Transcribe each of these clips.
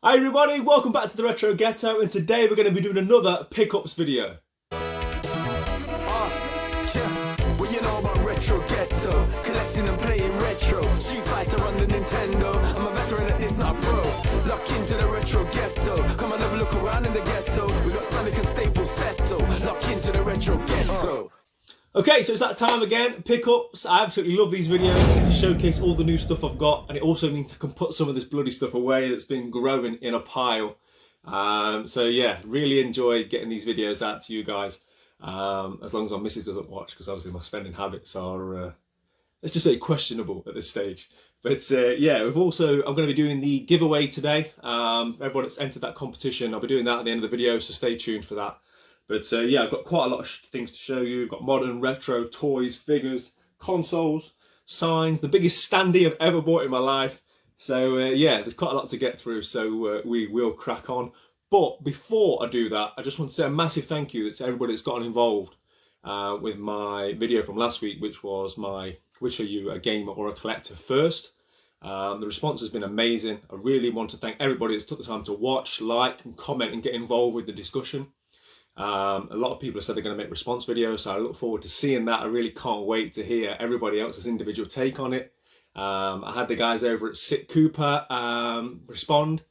Hi everybody, welcome back to the Retro Ghetto, and today we're going to be doing another pickups video. What you know about Retro Ghetto? Collecting and playing retro. Street Fighter on the Nintendo. I'm a veteran at this, not a pro. Lock into the Retro Ghetto. Come and have a look around in the ghetto. We got Sonic and Staple Settle. Lock into the Retro Ghetto. Okay, so it's that time again, pickups. I absolutely love these videos. I get to showcase all the new stuff I've got, and it also means I can put some of this bloody stuff away that's been growing in a pile. So yeah, really enjoy getting these videos out to you guys. As long as my missus doesn't watch, because obviously my spending habits are, let's just say, questionable at this stage. But yeah, I'm going to be doing the giveaway today. Everyone that's entered that competition, I'll be doing that at the end of the video, so stay tuned for that. But yeah, I've got quite a lot of things to show you. I've got modern, retro, toys, figures, consoles, signs, the biggest standee I've ever bought in my life. So yeah, there's quite a lot to get through, so we will crack on. But before I do that, I just want to say a massive thank you to everybody that's gotten involved with my video from last week, which was my which are you, a gamer or a collector first. The response has been amazing. I really want to thank everybody that's took the time to watch, like and comment and get involved with the discussion. A lot of people have said they're going to make response videos, so I look forward to seeing that. I really can't wait to hear everybody else's individual take on it. I had the guys over at Sit Cooper respond,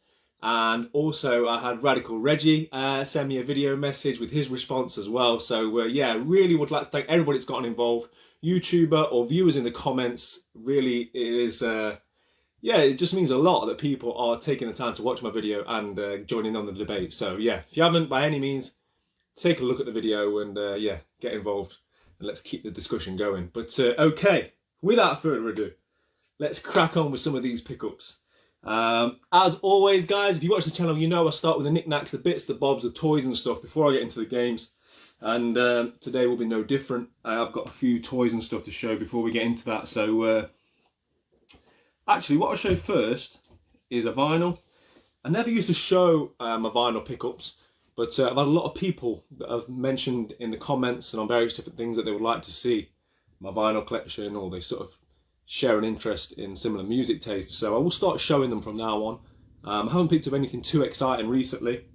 and also I had Radical Reggie send me a video message with his response as well. So yeah, really would like to thank everybody that's gotten involved, YouTuber or viewers in the comments. Really, it is yeah, it just means a lot that people are taking the time to watch my video and joining on the debate. So yeah, if you haven't by any means, take a look at the video and yeah, get involved and let's keep the discussion going. But okay, without further ado, let's crack on with some of these pickups. As always, guys, if you watch the channel, you know I start with the knickknacks, the bits, the bobs, the toys and stuff before I get into the games. And today will be no different. I've got a few toys and stuff to show before we get into that. So actually, what I'll show first is a vinyl. I never used to show my vinyl pickups, but I've had a lot of people that have mentioned in the comments and on various different things that they would like to see my vinyl collection, or they sort of share an interest in similar music tastes. So I will start showing them from now on. I haven't picked up anything too exciting recently.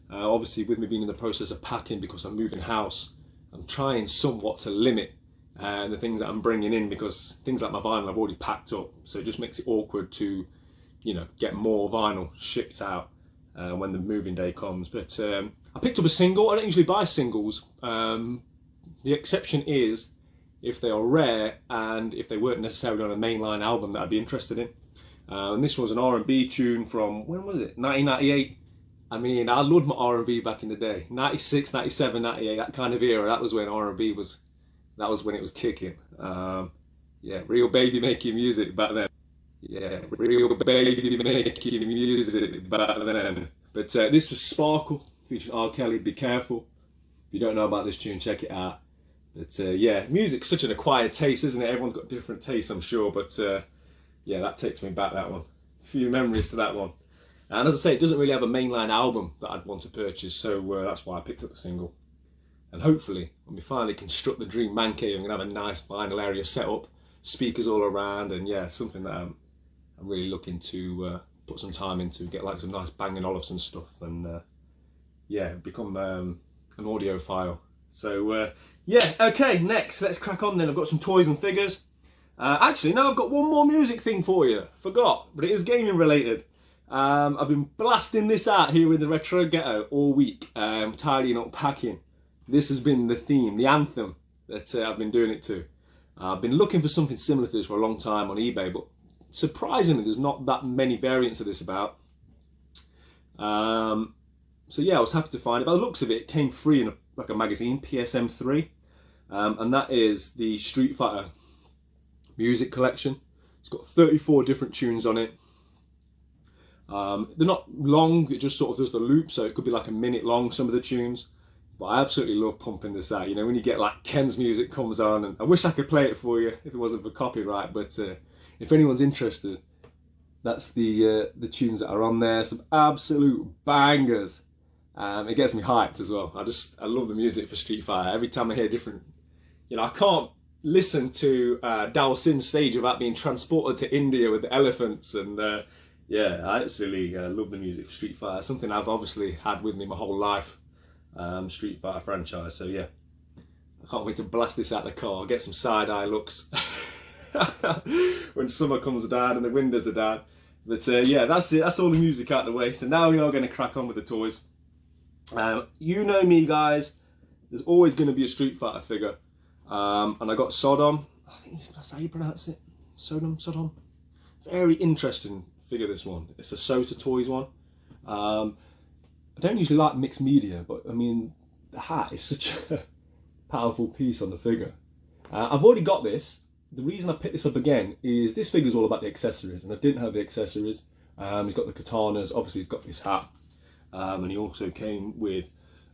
Obviously, with me being in the process of packing because I'm moving house, I'm trying somewhat to limit the things that I'm bringing in, because things like my vinyl I've already packed up. So it just makes it awkward to, you know, get more vinyl shipped out when the moving day comes. But I picked up a single. I don't usually buy singles. The exception is if they are rare and if they weren't necessarily on a mainline album that I'd be interested in. And this was an R&B tune from, when was it? 1998. I mean, I loved my R&B back in the day. 96, 97, 98, that kind of era. That was when R&B was, that was when it was kicking. Yeah, real baby making music back then. Yeah, real baby making music back then. But this was Sparkle, featuring R. Kelly, Be Careful. If you don't know about this tune, check it out. But yeah, music's such an acquired taste, isn't it? Everyone's got different tastes, I'm sure. But yeah, that takes me back, that one. A few memories to that one. And as I say, it doesn't really have a mainline album that I'd want to purchase, so that's why I picked up the single. And hopefully, when we finally construct the dream man cave, I'm going to have a nice vinyl area set up, speakers all around, and yeah, something that I'm really looking to put some time into, get like some nice Bang & Olufsen stuff, and yeah, become an audiophile. So yeah, okay, next, let's crack on then. I've got some toys and figures. Actually, no, I've got one more music thing for you. Forgot, but it is gaming related. I've been blasting this out here in the Retro Ghetto all week, tidying up, packing. This has been the theme, the anthem that I've been doing it to. I've been looking for something similar to this for a long time on eBay, but surprisingly, there's not that many variants of this about. So yeah, I was happy to find it. By the looks of it, it came free in like a magazine, PSM3, and that is the Street Fighter music collection. It's got 34 different tunes on it. They're not long, it just sort of does the loop, so it could be like a minute long, some of the tunes. But I absolutely love pumping this out. You know, when you get like Ken's music comes on, and I wish I could play it for you if it wasn't for copyright, but if anyone's interested, that's the tunes that are on there. Some absolute bangers. It gets me hyped as well. I love the music for Street Fighter. Every time I hear different, you know, I can't listen to Dao Sim's stage without being transported to India with the elephants and yeah, I absolutely love the music for Street Fighter. Something I've obviously had with me my whole life, Street Fighter franchise. So yeah, I can't wait to blast this out the car, get some side-eye looks when summer comes down and the windows are down. But yeah, that's it. That's all the music out of the way. So now we are going to crack on with the toys. You know me, guys. There's always going to be a Street Fighter figure. And I got Sodom. I think that's how you pronounce it. Sodom. Very interesting figure, this one. It's a Sota Toys one. I don't usually like mixed media, but I mean, the hat is such a powerful piece on the figure. I've already got this. The reason I picked this up again is this figure's all about the accessories, and I didn't have the accessories. He's got the katanas, obviously he's got this hat, and he also came with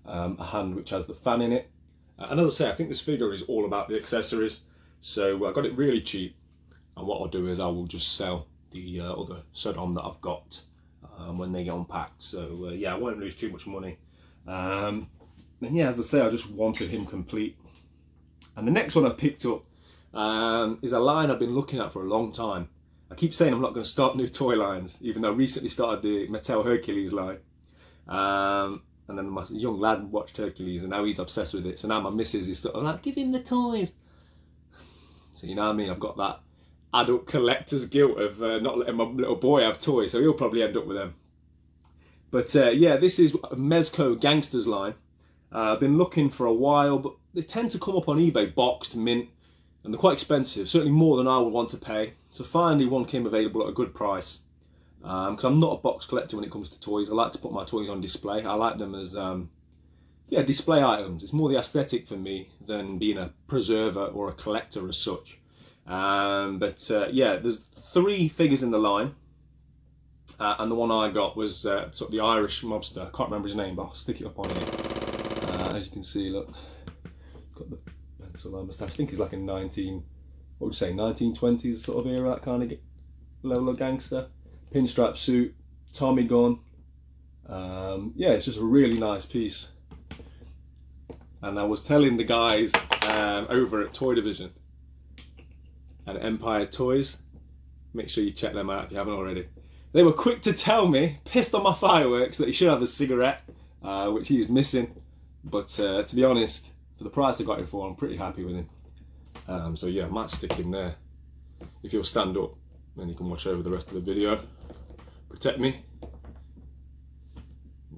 a hand which has the fan in it. And as I say, I think this figure is all about the accessories, so I got it really cheap, and what I'll do is I will just sell the other Sodom that I've got when they get unpacked. So yeah, I won't lose too much money. And yeah, as I say, I just wanted him complete. And the next one I picked up is a line I've been looking at for a long time. I keep saying I'm not going to start new toy lines, even though I recently started the Mattel Hercules line. And then my young lad watched Hercules and now he's obsessed with it. So now my missus is sort of like, give him the toys. So you know what I mean, I've got that adult collector's guilt of not letting my little boy have toys, so he'll probably end up with them. But yeah, this is a Mezco Gangsters line. I've been looking for a while, but they tend to come up on eBay boxed, mint, and they're quite expensive, certainly more than I would want to pay. So finally one came available at a good price. Because I'm not a box collector when it comes to toys. I like to put my toys on display. I like them as yeah, display items. It's more the aesthetic for me than being a preserver or a collector as such. But yeah, there's 3 figures in the line. And the one I got was sort of the Irish mobster. I can't remember his name, but I'll stick it up on here. As you can see, look, got the pencil line moustache. I think he's like a 1920s sort of era, that kind of level of gangster. Pinstripe suit, Tommy gun. Yeah, it's just a really nice piece. And I was telling the guys over at Toy Division and Empire Toys, make sure you check them out if you haven't already. They were quick to tell me, pissed on my fireworks, that he should have a cigarette, which he was missing. But to be honest, for the price I got him for, I'm pretty happy with him. So yeah, I might stick him there. If he'll stand up, then you can watch over the rest of the video. Protect me.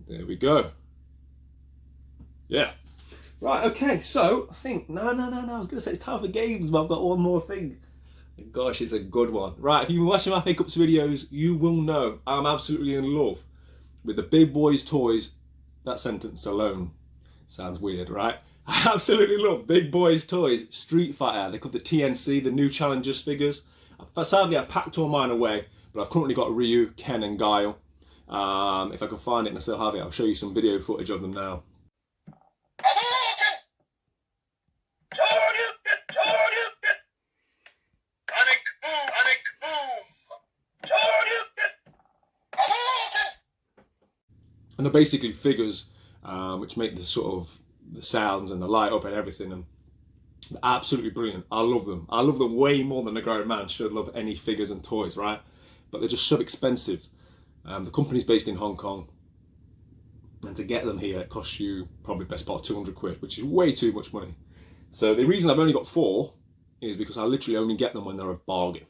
There we go. Yeah. Right, okay, so I think, no, I was going to say it's time for games, but I've got one more thing. Gosh, it's a good one. Right, if you've been watching my pickups videos, you will know I'm absolutely in love with the big boys toys. That sentence alone sounds weird, right? I absolutely love big boys toys. Street Fighter, they call the TNC, the new Challengers figures. Sadly, I packed all mine away, but I've currently got Ryu, Ken and Guile. If I can find it and I still have it, I'll show you some video footage of them now. And they're basically figures which make the sort of the sounds and the light up and everything, and they're absolutely brilliant. I love them. I love them way more than a grown man should love any figures and toys, right? But they're just so expensive. The company's based in Hong Kong, and to get them here it costs you probably best part 200 quid, which is way too much money. So the reason I've only got 4 is because I literally only get them when they're a bargain.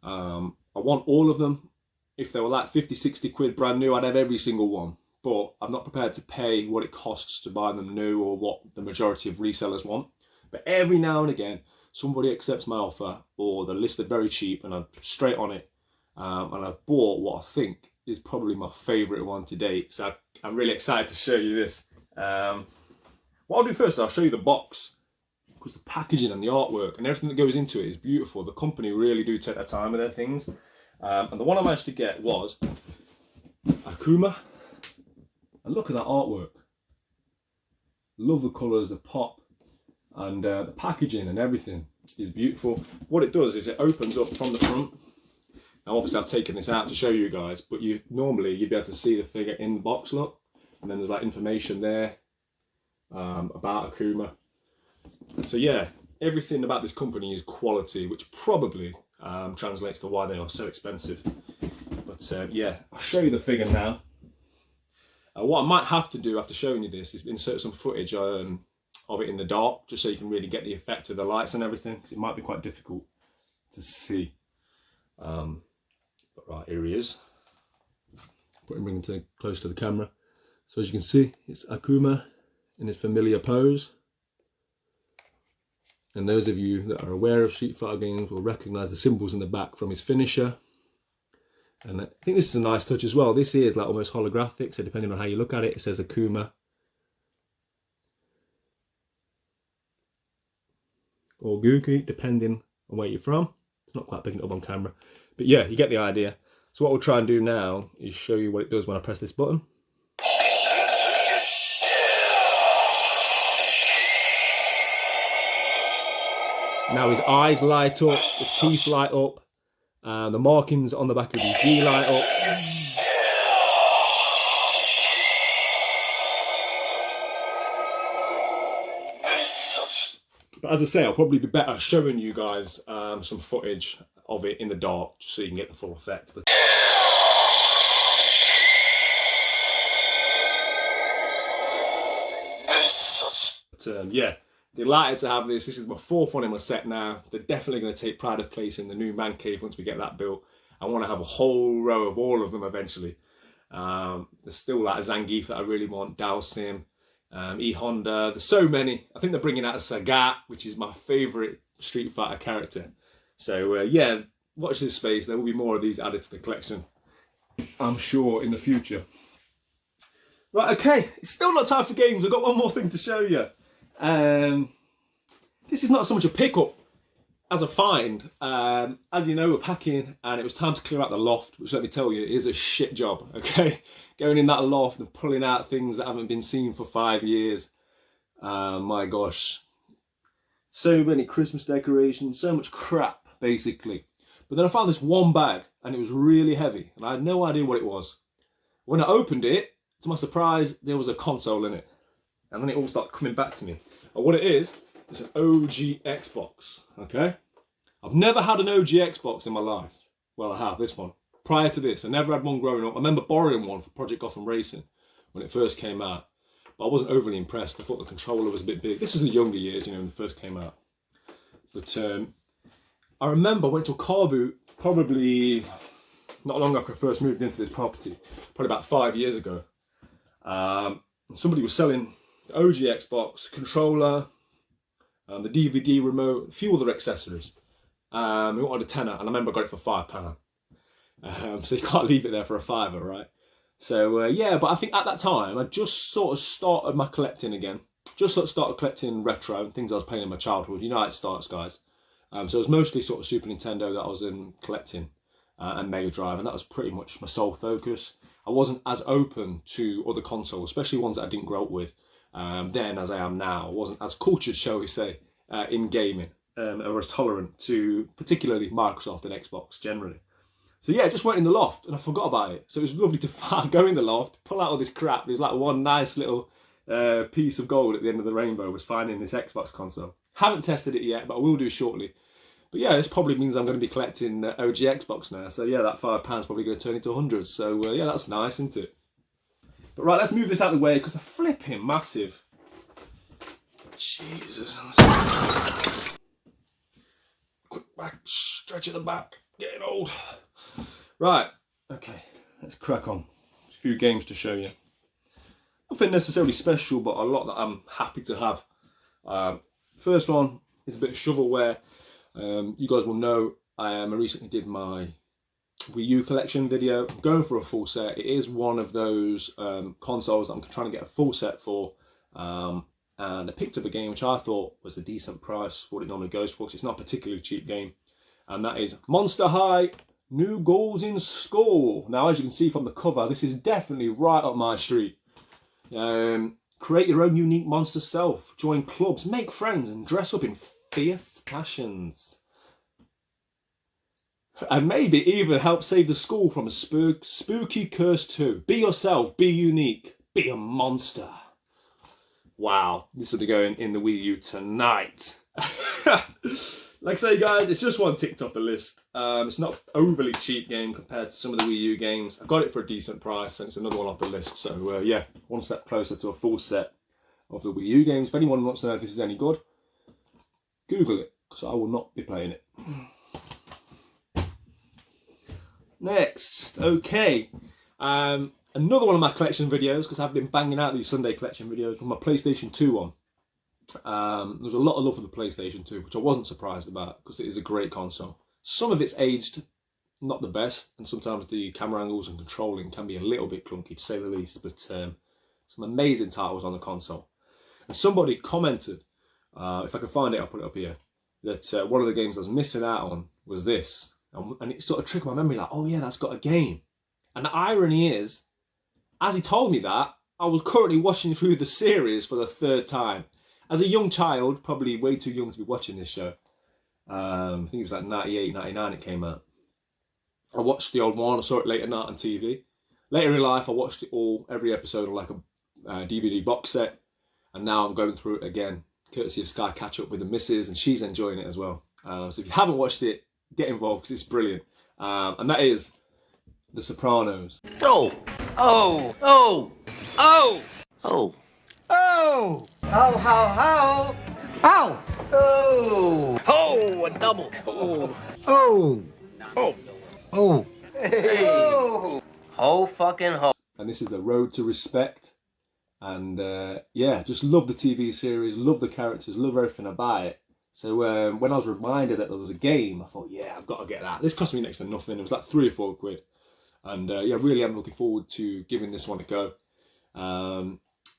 I want all of them. If they were like 50, 60 quid brand new, I'd have every single one. But I'm not prepared to pay what it costs to buy them new or what the majority of resellers want. But every now and again, somebody accepts my offer or they're listed very cheap and I'm straight on it. And I've bought what I think is probably my favourite one to date. So I'm really excited to show you this. What I'll do first, I'll show you the box, because the packaging and the artwork and everything that goes into it is beautiful. The company really do take their time with their things. And the one I managed to get was Akuma. And look at that artwork. Love the colours, the pop, and the packaging and everything is beautiful. What it does is it opens up from the front. Now obviously I've taken this out to show you guys, but normally you'd be able to see the figure in the box, look. And then there's like information there about Akuma. So yeah, everything about this company is quality, which probably translates to why they are so expensive. But But yeah, I'll show you the figure now. What I might have to do after showing you this is insert some footage of it in the dark, just so you can really get the effect of the lights and everything, because it might be quite difficult to see. But right, here he is. Bring him close to the camera. So as you can see, it's Akuma in his familiar pose. And those of you that are aware of Street Fighter games will recognise the symbols in the back from his finisher. And I think this is a nice touch as well. This here is like almost holographic, so depending on how you look at it, it says Akuma. Or Guki, depending on where you're from. It's not quite picking it up on camera. But yeah, you get the idea. So what we'll try and do now is show you what it does when I press this button. Now his eyes light up, the teeth light up, the markings on the back of his G light up. But as I say, I'll probably be better showing you guys some footage of it in the dark, just so you can get the full effect. But yeah, delighted to have this. This is my 4th one in my set now. They're definitely going to take pride of place in the new man cave once we get that built. I want to have a whole row of all of them eventually. There's still that Zangief that I really want, Dalsim, E Honda. There's so many. I think they're bringing out a Sagat, which is my favourite Street Fighter character. So yeah, watch this space. There will be more of these added to the collection, I'm sure, in the future. Right, okay, it's still not time for games. I've got one more thing to show you. This is not so much a pickup as a find. As you know, we're packing and it was time to clear out the loft, which, let me tell you, is a shit job, okay? Going in that loft and pulling out things that haven't been seen for 5 years. My gosh. So many Christmas decorations, so much crap, basically. But then I found this one bag and it was really heavy and I had no idea what it was. When I opened it, to my surprise, there was a console in it. And then it all started coming back to me. And what it is, it's an OG Xbox, okay? I've never had an OG Xbox in my life. Well, I have, this one. Prior to this, I never had one growing up. I remember borrowing one for Project Gotham Racing when it first came out. But I wasn't overly impressed. I thought the controller was a bit big. This was the younger years, you know, when it first came out. But I remember I went to a car boot probably not long after I first moved into this property, probably about 5 years ago. Somebody was selling the OG Xbox, controller, the DVD remote, a few other accessories. We wanted a tenner, and I remember I got it for £5. So you can't leave it there for a £5, right? So yeah, but I think at that time, I just sort of started my collecting again. Just sort of started collecting retro and things I was playing in my childhood. You know how it starts, guys. So it was mostly sort of Super Nintendo that I was collecting, and Mega Drive, and that was pretty much my sole focus. I wasn't as open to other consoles, especially ones that I didn't grow up with, then as I am now. I wasn't as cultured, shall we say, in gaming, or as tolerant to particularly Microsoft and Xbox generally. So yeah, I just went in the loft and I forgot about it. So it was lovely to go in the loft, pull out all this crap. There's like one nice little piece of gold at the end of the rainbow was finding this Xbox console. Haven't tested it yet, but I will do shortly. But yeah, this probably means I'm going to be collecting OG Xbox now. So yeah, that £5 probably going to turn into hundreds. So yeah, that's nice, isn't it? But right, let's move this out of the way because they're flipping massive. Jesus. Quick back, stretch at the back, getting old. Right, okay, let's crack on. A few games to show you. Nothing necessarily special, but a lot that I'm happy to have. First one is a bit of shovelware. You guys will know I recently did my Wii U collection video. I'm going for a full set. It is one of those consoles that I'm trying to get a full set for. And I picked up a game which I thought was a decent price for what it normally goes for, because it's not a particularly cheap game. And that is Monster High New Goals in Score. Now, as you can see from the cover, this is definitely right up my street. Create your own unique monster self. Join clubs, make friends, and dress up in fierce passions. And maybe even help save the school from a spooky curse too. Be yourself, be unique, be a monster. Wow, this will be going in the Wii U tonight. Like I say, guys, it's just one ticked off the list. It's not an overly cheap game compared to some of the Wii U games. I got it for a decent price, and it's another one off the list. So yeah, one step closer to a full set of the Wii U games. If anyone wants to know if this is any good, Google it, because I will not be playing it. Next, okay. Another one of my collection videos, because I've been banging out these Sunday collection videos with my PlayStation 2 on. There's a lot of love for the PlayStation 2, which I wasn't surprised about, because it is a great console. Some of it's aged not the best, and sometimes the camera angles and controlling can be a little bit clunky, to say the least, but some amazing titles on the console. And somebody commented, if I can find it, I'll put it up here, that one of the games I was missing out on was this. And it sort of triggered my memory, like, oh yeah, that's got a game. And the irony is, as he told me that, I was currently watching through the series for the 3rd time. As a young child, probably way too young to be watching this show. I think it was like 98, 99 it came out. I watched the old one, I saw it late at night on TV. Later in life, I watched it all, every episode on like a DVD box set. And now I'm going through it again, courtesy of Sky Catch Up with the missus, and she's enjoying it as well. So if you haven't watched it, get involved, because it's brilliant. And that is The Sopranos. Oh! Oh! Oh! Oh! Oh! Oh! How, how? How? Oh! Oh! A double! Oh! Oh! Oh! Oh! Hey! Oh! Ho fucking ho! And this is The Road to Respect. And yeah, just love the TV series, love the characters, love everything about it. So when I was reminded that there was a game, I thought, yeah, I've got to get that. This cost me next to nothing. It was like 3 or 4 quid. And yeah, really am looking forward to giving this one a go.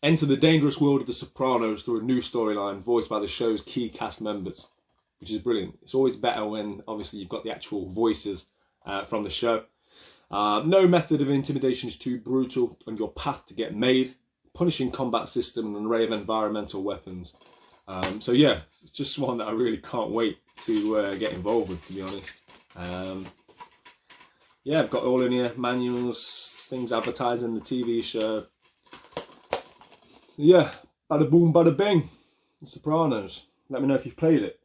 Enter the dangerous world of The Sopranos through a new storyline voiced by the show's key cast members, which is brilliant. It's always better when, obviously, you've got the actual voices from the show. No method of intimidation is too brutal on your path to get made. Punishing combat system and an array of environmental weapons. So yeah, it's just one that I really can't wait to get involved with, to be honest. Yeah, I've got all in here, manuals, things advertising the TV show. So yeah, bada boom, bada bing. The Sopranos. Let me know if you've played it.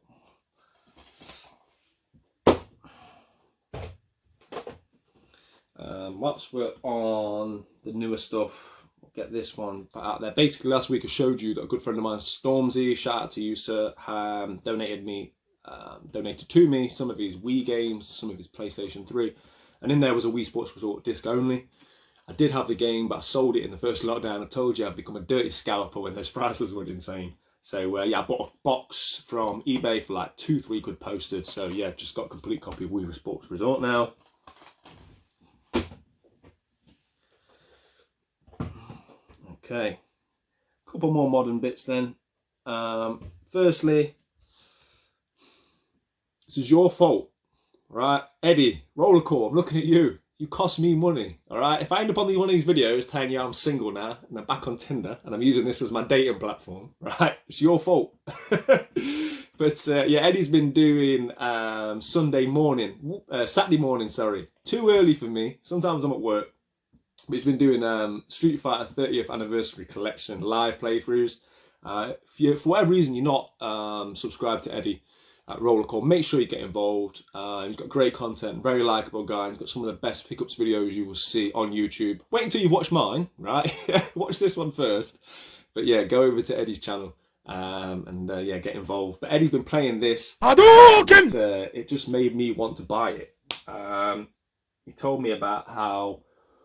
Whilst we're on the newer stuff, we'll get this one put out there. Basically, last week I showed you that a good friend of mine, Stormzy, shout out to you, sir, donated to me some of his Wii games, some of his PlayStation 3. And in there was a Wii Sports Resort disc only. I did have the game, but I sold it in the first lockdown. I told you I've become a dirty scalper when those prices were insane. So yeah, I bought a box from eBay for like 2-3 quid posted. So yeah, just got a complete copy of Wii Sports Resort now. Okay, a couple more modern bits then. Firstly, this is your fault, right? Eddie, Rollercore, I'm looking at you. You cost me money, all right? If I end up on one of these videos telling you I'm single now and I'm back on Tinder and I'm using this as my dating platform, right? It's your fault. But yeah, Eddie's been doing Saturday morning, sorry. Too early for me. Sometimes I'm at work. But he's been doing Street Fighter 30th Anniversary Collection live playthroughs. For whatever reason you're not subscribed to Eddie at Rollercore, make sure you get involved. He's got great content, very likeable guy. He's got some of the best pickups videos you will see on YouTube. Wait until you've watched mine, right? Watch this one first. But yeah, go over to Eddie's channel and yeah, get involved. But Eddie's been playing this. It just made me want to buy it. He told me about how,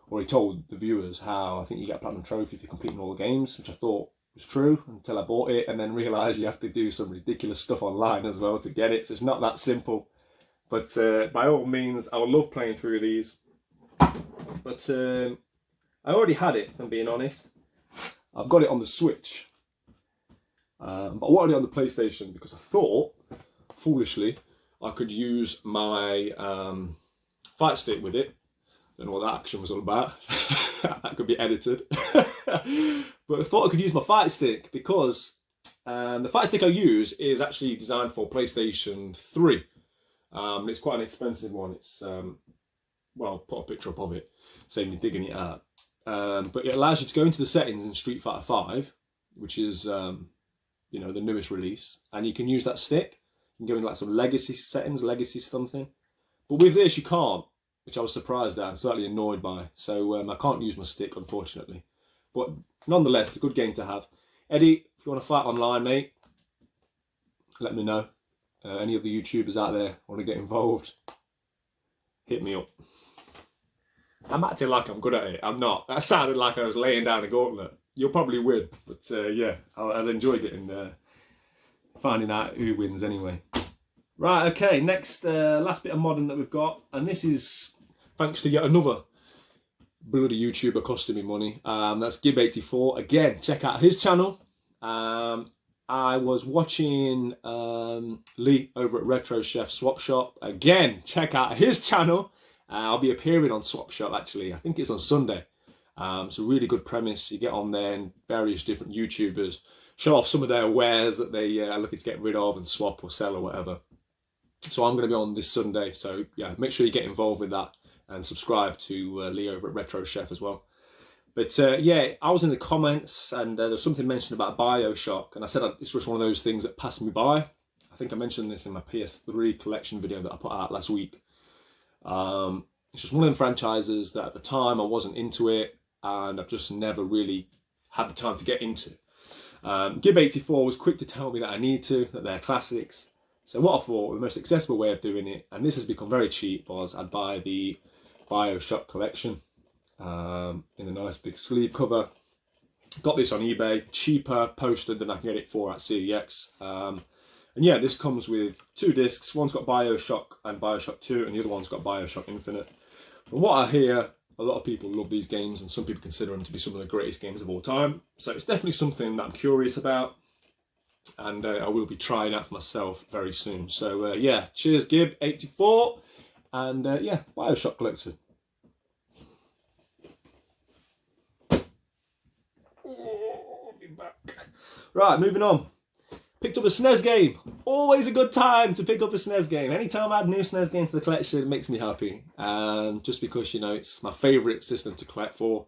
or he told the viewers how I think you get a platinum trophy for completing all the games, which I thought was true until I bought it, and then realised you have to do some ridiculous stuff online as well to get it, so it's not that simple. But by all means, I would love playing through these. But I already had it, if I'm being honest. I've got it on the Switch. But I wanted it on the PlayStation because I thought, foolishly, I could use my fight stick with it. Don't know what that action was all about. That could be edited. But I thought I could use my fight stick because the fight stick I use is actually designed for PlayStation 3. It's quite an expensive one. It's well, I'll put a picture up of it, save me digging it out. But it allows you to go into the settings in Street Fighter 5, which is you know, the newest release, and you can use that stick. You can go in like some legacy settings, legacy something. But with this, you can't, which I was surprised at and slightly annoyed by. So I can't use my stick, unfortunately. But nonetheless, a good game to have. Eddie, if you want to fight online, mate, let me know. Any other YouTubers out there want to get involved, hit me up. I'm acting like I'm good at it. I'm not. That sounded like I was laying down a gauntlet. You'll probably win, but yeah, I'll enjoy getting finding out who wins anyway. Right, okay, next, last bit of modding that we've got, and this is thanks to yet another bloody YouTuber costing me money. That's Gib84. Again, check out his channel. I was watching Lee over at Retro Chef Swap Shop. Again, check out his channel. I'll be appearing on Swap Shop actually. I think it's on Sunday. It's a really good premise. You get on there and various different YouTubers show off some of their wares that they are looking to get rid of and swap or sell or whatever. So I'm going to be on this Sunday. So yeah, make sure you get involved with that and subscribe to Lee over at Retro Chef as well. But yeah, I was in the comments and there was something mentioned about Bioshock, and I said it's just one of those things that passed me by. I think I mentioned this in my PS3 collection video that I put out last week. It's just one of them franchises that at the time I wasn't into it, and I've just never really had the time to get into. Gib84 was quick to tell me that I need to, that they're classics. So what I thought the most accessible way of doing it, and this has become very cheap, was I'd buy the Bioshock Collection. In a nice big sleeve cover. Got this on eBay, cheaper posted than I can get it for at CEX. And yeah, this comes with 2 discs. One's got Bioshock and Bioshock 2, and the other one's got Bioshock Infinite. From what I hear, a lot of people love these games, and some people consider them to be some of the greatest games of all time. So it's definitely something that I'm curious about, and I will be trying out for myself very soon. So yeah, cheers Gib84, and yeah, Bioshock Collection. Right, moving on. Picked up a SNES game. Always a good time to pick up a SNES game. Anytime I add a new SNES game to the collection, it makes me happy. Just because, you know, it's my favourite system to collect for,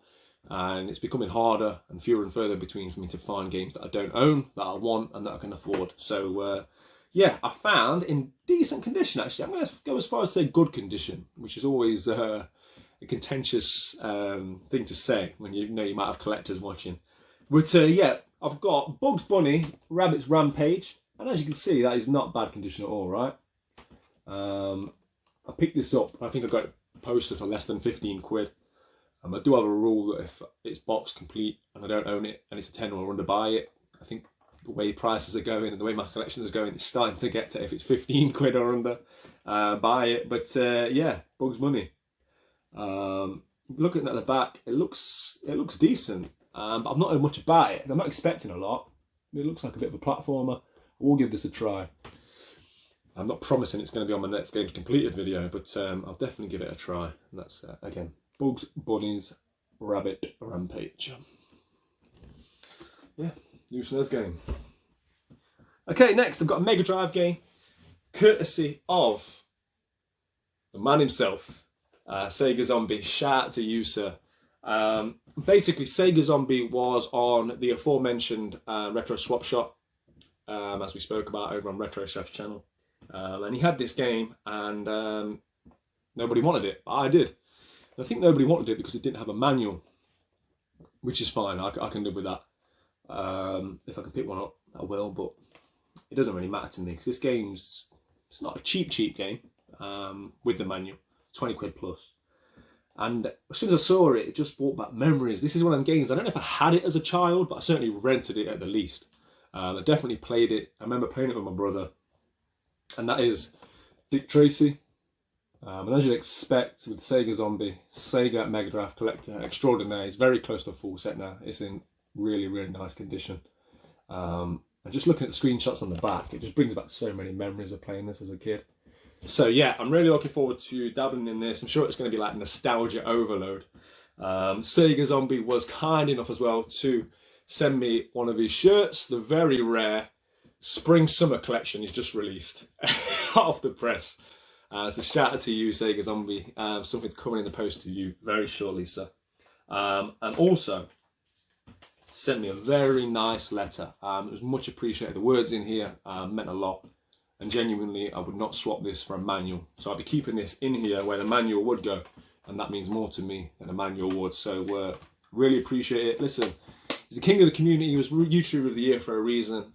and it's becoming harder and fewer and further between for me to find games that I don't own, that I want, and that I can afford. So, yeah, I found in decent condition, actually. I'm going to go as far as say good condition, which is always a contentious thing to say when you know you might have collectors watching. But yeah, I've got Bugs Bunny, Rabbit's Rampage, and as you can see, that is not bad condition at all, right? I picked this up, I think I got it posted for less than 15 quid. I do have a rule that if it's box complete and I don't own it and it's a 10 or under, buy it. I think the way prices are going and the way my collection is going, it's starting to get to if it's 15 quid or under, buy it. But yeah, Bugs Bunny. Looking at the back, it looks decent. But I'm not knowing much about it. I'm not expecting a lot. It looks like a bit of a platformer. I will give this a try. I'm not promising it's going to be on my next Games Completed video, but I'll definitely give it a try. And that's, again, Bugs Bunny's Rabbit Rampage. Yeah, new SNES game. Okay, next I've got a Mega Drive game, courtesy of the man himself, Sega Zombie. Shout out to you, sir. Basically, Sega Zombie was on the aforementioned Retro Swap Shop, as we spoke about over on Retro Chef's channel. And he had this game, and nobody wanted it, but I did. And I think nobody wanted it because it didn't have a manual, which is fine. I can live with that. If I can pick one up, I will, but it doesn't really matter to me because this game's, it's not a cheap game with the manual. 20 quid plus. And as soon as I saw it, it just brought back memories. This is one of them games, I don't know if I had it as a child, but I certainly rented it at the least. I definitely played it. I remember playing it with my brother. And that is Dick Tracy. And as you'd expect with Sega Zombie, Sega Mega Drive Collector Extraordinaire, it's very close to a full set now. It's in really, really nice condition. And just looking at the screenshots on the back, it just brings back so many memories of playing this as a kid. So yeah, I'm really looking forward to dabbling in this. I'm sure it's going to be like nostalgia overload. Sega Zombie was kind enough as well to send me one of his shirts, the very rare Spring Summer Collection he's just released off the press. So shout out to you, Sega Zombie. Something's coming in the post to you very shortly, sir. And also sent me a very nice letter. It was much appreciated. The words in here meant a lot. and genuinely I would not swap this for a manual. So I'll be keeping this in here where the manual would go, and that means more to me than a manual would. So really appreciate it. Listen, he's the king of the community. He was YouTuber of the year for a reason.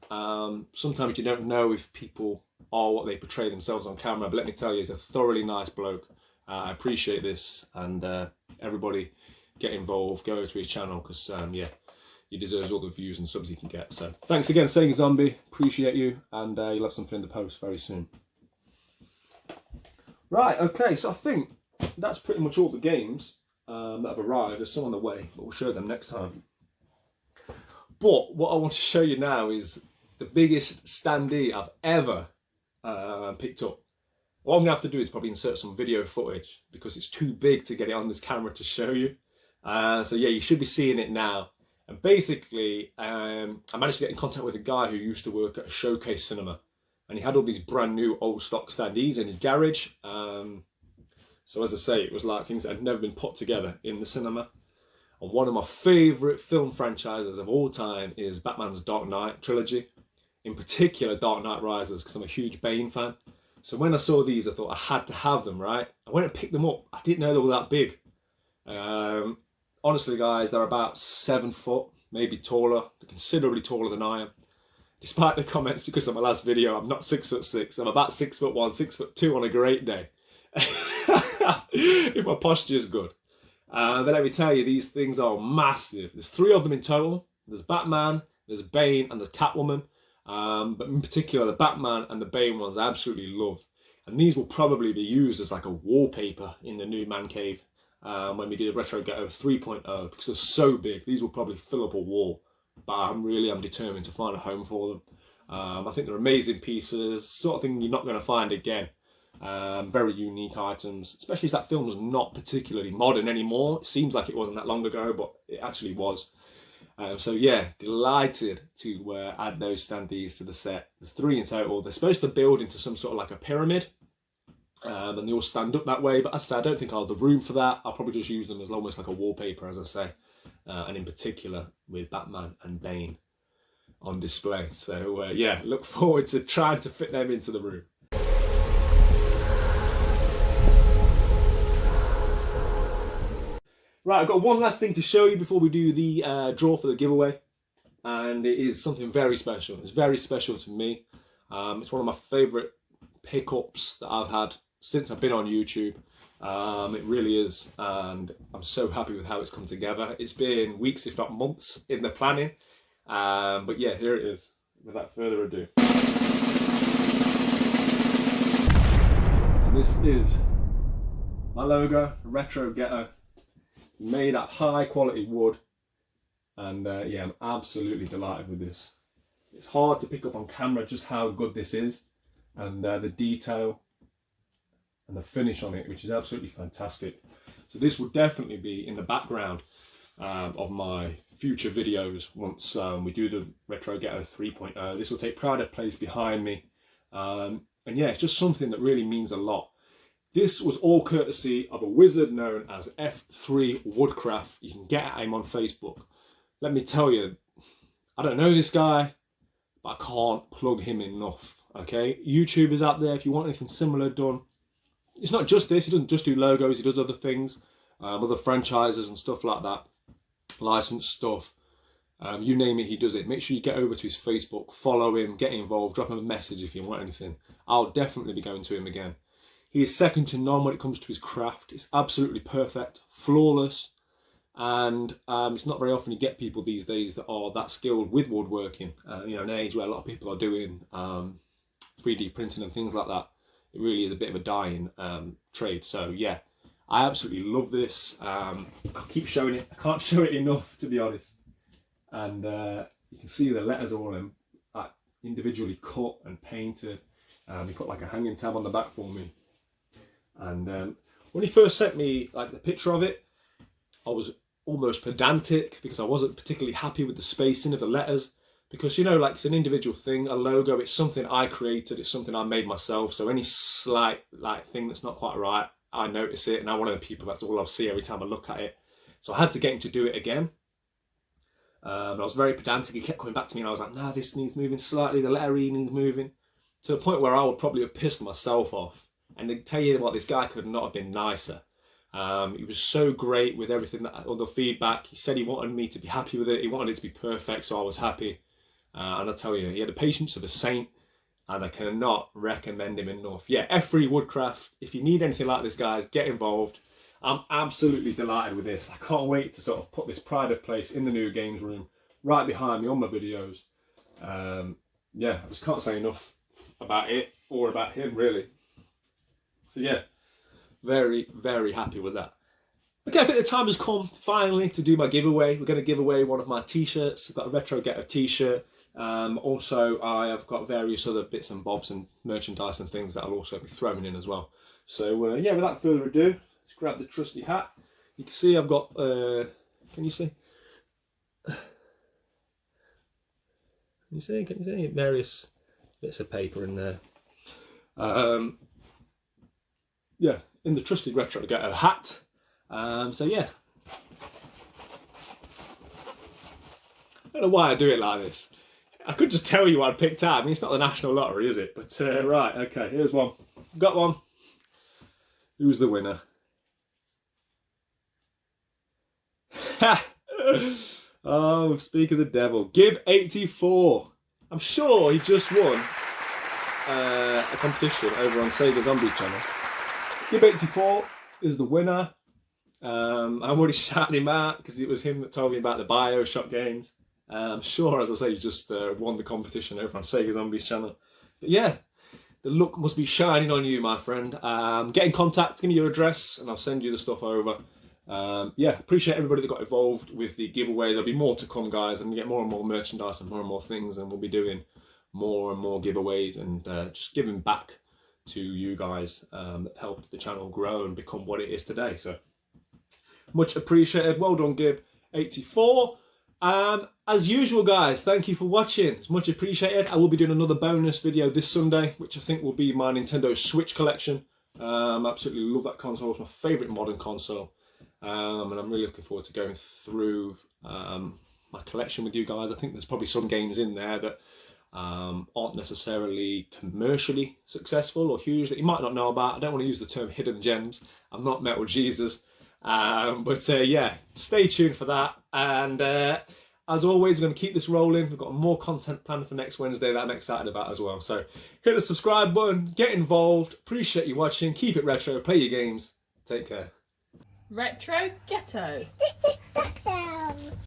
Sometimes you don't know if people are what they portray themselves on camera, but let me tell you, he's a thoroughly nice bloke. I appreciate this, and everybody get involved, go to his channel, because yeah, he deserves all the views and subs he can get. So thanks again, Sega Zombie, appreciate you, and you'll have something in the post very soon. Right, okay, so I think that's pretty much all the games that have arrived. There's some on the way, but we'll show them next time. But what I want to show you now is the biggest standee I've ever picked up. What I'm going to have to do is probably insert some video footage because it's too big to get it on this camera to show you. So yeah, you should be seeing it now. And basically, I managed to get in contact with a guy who used to work at a showcase cinema. And he had all these brand new old stock standees in his garage. So as I say, it was like things that had never been put together in the cinema. And one of my favourite film franchises of all time is Batman's Dark Knight trilogy. In particular, Dark Knight Rises, because I'm a huge Bane fan. So when I saw these, I thought I had to have them, right? I went and picked them up. I didn't know they were that big. Honestly, guys, they're about 7 foot, maybe taller. They're considerably taller than I am. Despite the comments, because of my last video, I'm not 6'6". I'm about 6'1", 6'2" on a great day. If my posture is good. But let me tell you, these things are massive. There's 3 of them in total. There's Batman, there's Bane, and there's Catwoman. But in particular, the Batman and the Bane ones I absolutely love. And these will probably be used as like a wallpaper in the new man cave when we do the Retro Ghetto 3.0, because they're so big. These will probably fill up a wall. But I'm determined to find a home for them. I think they're amazing pieces, sort of thing you're not going to find again. Very unique items, especially as that film's not particularly modern anymore. It seems like it wasn't that long ago, but it actually was. So yeah, delighted to add those standees to the set. There's 3 in total. They're supposed to build into some sort of like a pyramid, and they all stand up that way. But as I said, I don't think I'll have the room for that. I'll probably just use them as almost like a wallpaper, as I say, and in particular with Batman and Bane on display. So yeah, look forward to trying to fit them into the room. Right, I've got one last thing to show you before we do the draw for the giveaway, and it is something very special. It's very special to me. It's one of my favourite pickups that I've had since I've been on YouTube. It really is, and I'm so happy with how it's come together. It's been weeks, if not months, in the planning, but yeah, here it is, without further ado. And this is my logo, Retro Ghetto. Made out of high quality wood, and yeah, I'm absolutely delighted with this. It's hard to pick up on camera just how good this is, and the detail and the finish on it, which is absolutely fantastic. So this will definitely be in the background of my future videos once we do the Retro Ghetto 3.0. This will take pride of place behind me, and yeah, it's just something that really means a lot. This was all courtesy of a wizard known as F3 Woodcraft. You can get at him on Facebook. Let me tell you, I don't know this guy, but I can't plug him enough, okay? YouTubers out there, if you want anything similar done, it's not just this, he doesn't just do logos, he does other things, other franchises and stuff like that, licensed stuff. You name it, he does it. Make sure you get over to his Facebook, follow him, get involved, drop him a message if you want anything. I'll definitely be going to him again. He is second to none when it comes to his craft. It's absolutely perfect, flawless, and it's not very often you get people these days that are that skilled with woodworking. You know, in an age where a lot of people are doing 3D printing and things like that, it really is a bit of a dying trade. So yeah, I absolutely love this. I'll keep showing it. I can't show it enough, to be honest. And you can see the letters all individually cut and painted. He put like a hanging tab on the back for me. And when he first sent me like the picture of it, I was almost pedantic because I wasn't particularly happy with the spacing of the letters, because, you know, like, it's an individual thing, a logo, it's something I created, it's something I made myself, so any slight like thing that's not quite right, I notice it, and I'm one of the people, that's all I'll see every time I look at it. So I had to get him to do it again. I was very pedantic. He kept coming back to me and I was like, nah, this needs moving slightly, the letter E needs moving. to the point where I would probably have pissed myself off. And to tell you what, this guy could not have been nicer. He was so great with everything, all the feedback. He said he wanted me to be happy with it. He wanted it to be perfect, so I was happy. And I tell you, he had the patience of a saint, and I cannot recommend him enough. Yeah, F3 Woodcraft. If you need anything like this, guys, get involved. I'm absolutely delighted with this. I can't wait to sort of put this pride of place in the new games room right behind me on my videos. Yeah, I just can't say enough about it or about him, really. So yeah, very, very happy with that. Okay, I think the time has come finally to do my giveaway. We're going to give away one of my t-shirts. I've got a Retro Ghetto t-shirt. Also, I have got various other bits and bobs and merchandise and things that I'll also be throwing in as well. So yeah, without further ado, let's grab the trusty hat. You can see I've got, can you see? Can you see? Various bits of paper in there. Yeah, in the trusty Retro Ghetto hat. So yeah. I don't know why I do it like this. I could just tell you what I picked out. I mean, it's not the National Lottery, is it? But right, okay, here's one. Got one. Who's the winner? Oh, speak of the devil. Gib84. I'm sure he just won a competition over on Sega Zombie channel. Gib84 is the winner. I'm already shouting him out because it was him that told me about the Bioshock games. I'm sure, as I say, he just won the competition over on Sega Zombies channel. But yeah, the luck must be shining on you, my friend. Get in contact, give me your address, and I'll send you the stuff over. Yeah, appreciate everybody that got involved with the giveaway. There'll be more to come, guys, and we get more and more merchandise and more things, and we'll be doing more and more giveaways and just giving back to you guys that helped the channel grow and become what it is today. So much appreciated. Well done, Gib84. As usual, guys, thank you for watching. It's much appreciated. I will be doing another bonus video this Sunday, which I think will be my Nintendo Switch collection. Absolutely love that console. It's my favourite modern console. And I'm really looking forward to going through my collection with you guys. I think there's probably some games in there that aren't necessarily commercially successful or huge that you might not know about. I don't want to use the term hidden gems. I'm not Metal Jesus. But yeah, stay tuned for that. And as always, we're going to keep this rolling. We've got more content planned for next Wednesday that I'm excited about as well. So hit the subscribe button, get involved. Appreciate you watching. Keep it retro. Play your games. Take care. Retro Ghetto.